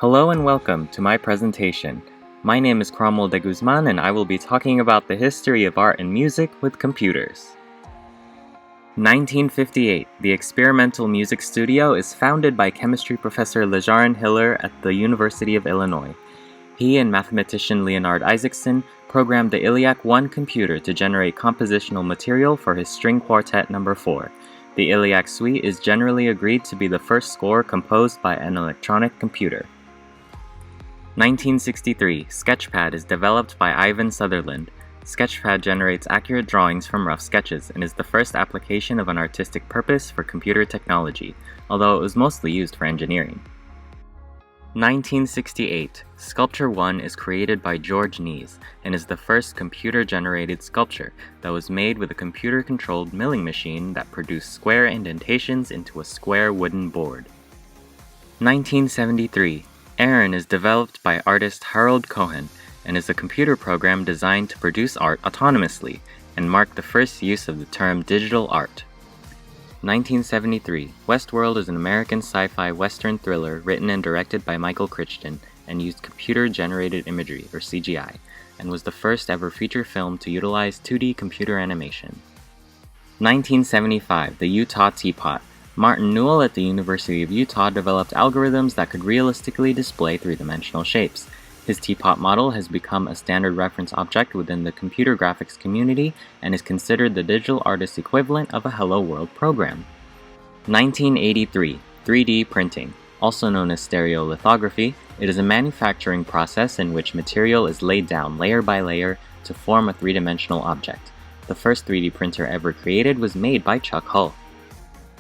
Hello and welcome to my presentation. My name is Cromwell de Guzman and I will be talking about the history of art and music with computers. 1958, the Experimental Music Studio is founded by chemistry professor Lejarin Hiller at the University of Illinois. He and mathematician Leonard Isaacson programmed the ILLIAC 1 computer to generate compositional material for his string quartet No. 4. The ILLIAC suite is generally agreed to be the first score composed by an electronic computer. 1963, Sketchpad is developed by Ivan Sutherland. Sketchpad generates accurate drawings from rough sketches and is the first application of an artistic purpose for computer technology, although it was mostly used for engineering. 1968, Sculpture 1 is created by George Nees and is the first computer-generated sculpture that was made with a computer-controlled milling machine that produced square indentations into a square wooden board. 1973, Aaron is developed by artist Harold Cohen and is a computer program designed to produce art autonomously and marked the first use of the term digital art. 1973, Westworld is an American sci-fi western thriller written and directed by Michael Crichton and used computer-generated imagery, or CGI, and was the first ever feature film to utilize 2D computer animation. 1975, The Utah Teapot. Martin Newell at the University of Utah developed algorithms that could realistically display three-dimensional shapes. His teapot model has become a standard reference object within the computer graphics community and is considered the digital artist equivalent of a Hello World program. 1983, 3D printing. Also known as stereolithography, it is a manufacturing process in which material is laid down layer by layer to form a three-dimensional object. The first 3D printer ever created was made by Chuck Hull.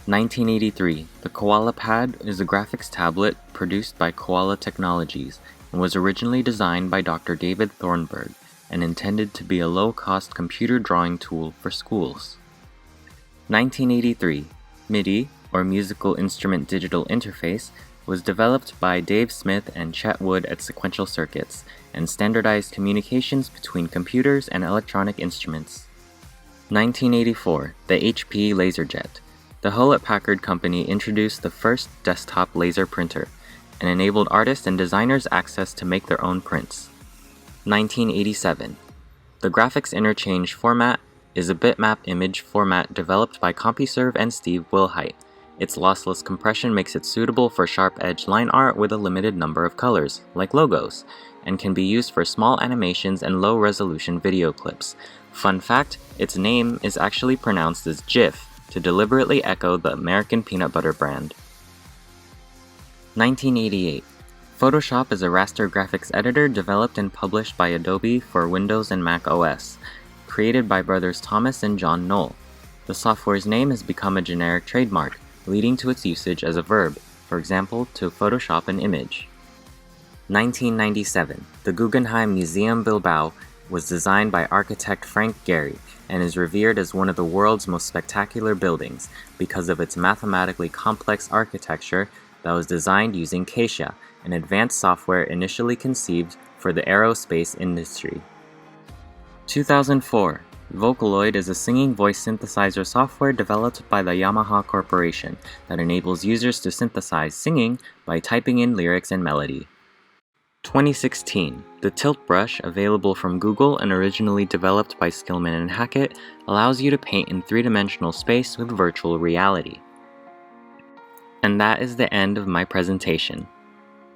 1983, the Koala Pad is a graphics tablet produced by Koala Technologies and was originally designed by Dr. David Thornburg and intended to be a low-cost computer drawing tool for schools. 1983, MIDI, or Musical Instrument Digital Interface, was developed by Dave Smith and Chet Wood at Sequential Circuits and standardized communications between computers and electronic instruments. 1984, the HP LaserJet. The Hewlett-Packard Company introduced the first desktop laser printer and enabled artists and designers access to make their own prints. 1987. The Graphics Interchange format is a bitmap image format developed by CompuServe and Steve Wilhite. Its lossless compression makes it suitable for sharp-edge line art with a limited number of colors, like logos, and can be used for small animations and low-resolution video clips. Fun fact, its name is actually pronounced as GIF, to deliberately echo the American peanut butter brand. 1988. Photoshop is a raster graphics editor developed and published by Adobe for Windows and Mac OS, created by brothers Thomas and John Knoll. The software's name has become a generic trademark, leading to its usage as a verb, for example, to Photoshop an image. 1997. The Guggenheim Museum Bilbao was designed by architect Frank Gehry and is revered as one of the world's most spectacular buildings because of its mathematically complex architecture that was designed using Katia, an advanced software initially conceived for the aerospace industry. 2004. Vocaloid is a singing voice synthesizer software developed by the Yamaha Corporation that enables users to synthesize singing by typing in lyrics and melody. 2016. The Tilt Brush, available from Google and originally developed by Skillman and Hackett, allows you to paint in three-dimensional space with virtual reality. And that is the end of my presentation.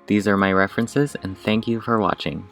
These are my references, and thank you for watching.